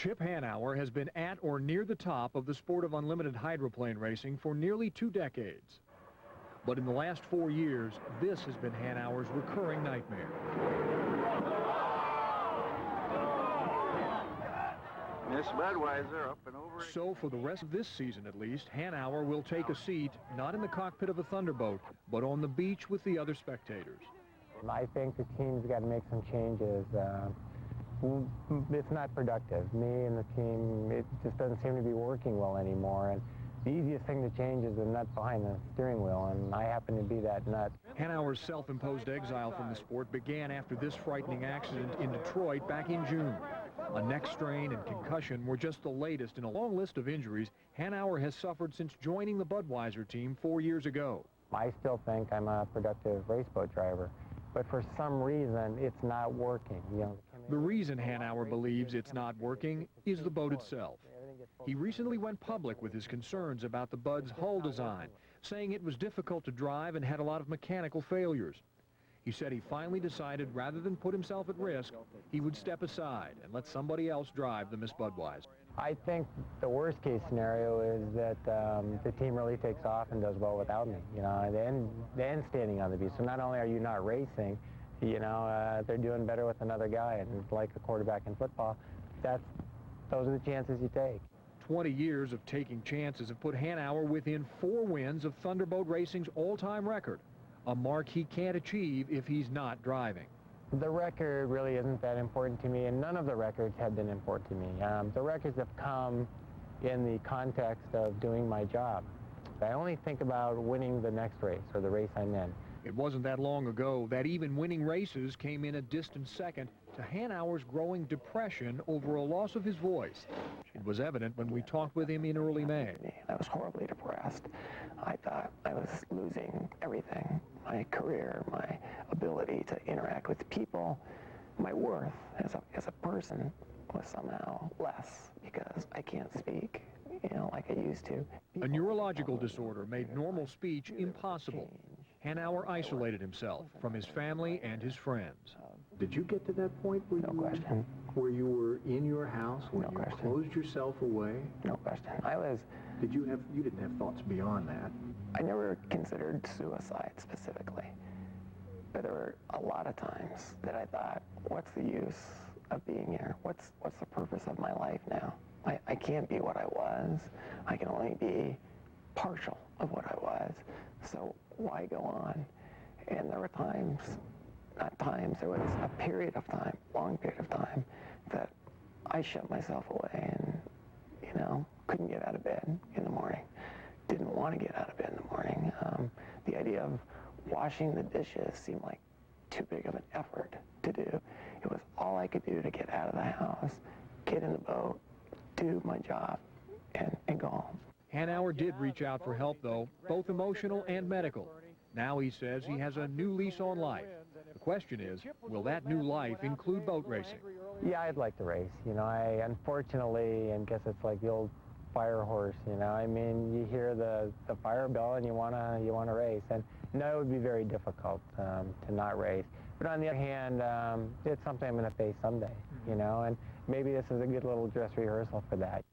Chip Hanauer has been at or near the top of the sport of unlimited hydroplane racing for nearly 2 decades. But in the last 4 years, this has been Hanauer's recurring nightmare. Miss Budweiser up and over. So for the rest of this season at least, Hanauer will take a seat, not in the cockpit of a Thunderboat, but on the beach with the other spectators. I think the team's got to make some changes. It's not productive. Me and the team, it just doesn't seem to be working well anymore. And the easiest thing to change is the nut behind the steering wheel, and I happen to be that nut. Hanauer's self-imposed exile from the sport began after this frightening accident in Detroit back in June. A neck strain and concussion were just the latest in a long list of injuries Hanauer has suffered since joining the Budweiser team 4 years ago. I still think I'm a productive raceboat driver, but for some reason, it's not working. The reason Hanauer believes it's not working is the boat itself. He recently went public with his concerns about the Bud's hull design, saying it was difficult to drive and had a lot of mechanical failures. He said he finally decided rather than put himself at risk, he would step aside and let somebody else drive the Miss Budweiser. I think the worst case scenario is that the team really takes off and does well without me. Then standing on the beach. So not only are you not racing, they're doing better with another guy. And like a quarterback in football, those are the chances you take. 20 years of taking chances have put Hanauer within 4 wins of Thunderboat Racing's all-time record, a mark he can't achieve if he's not driving. The record really isn't that important to me, and none of the records have been important to me. The records have come in the context of doing my job. I only think about winning the next race or the race I'm in. It wasn't that long ago that even winning races came in a distant second to Hanauer's growing depression over a loss of his voice. It was evident when we talked with him in early May. I was horribly depressed. I thought I was losing everything. My career, my ability to interact with people, my worth as a person was somehow less because I can't speak, like I used to. A neurological disorder made normal speech impossible. Hanauer isolated himself from his family and his friends. Did you get to that point where where you were in your house, where you closed yourself away? No question. You didn't have thoughts beyond that? I never considered suicide specifically, but there were a lot of times that I thought, what's the use of being here? What's the purpose of my life now? I can't be what I was. I can only be partial of what I was. So why go on? And there were times, there was a period of time, long period of time, that I shut myself away and, couldn't get out of bed in the morning. Didn't want to get out of bed in the morning. The idea of washing the dishes seemed like too big of an effort to do. It was all I could do to get out of the house, get in the boat, do my job, and go home. Hanauer did reach out for help, though, both emotional and medical. Now he says he has a new lease on life. The question is, will that new life include boat racing? Yeah, I'd like to race. I unfortunately, and guess it's like the old fire horse, you hear the fire bell and you wanna race. And no, it would be very difficult to not race. But on the other hand, it's something I'm gonna face someday, and maybe this is a good little dress rehearsal for that.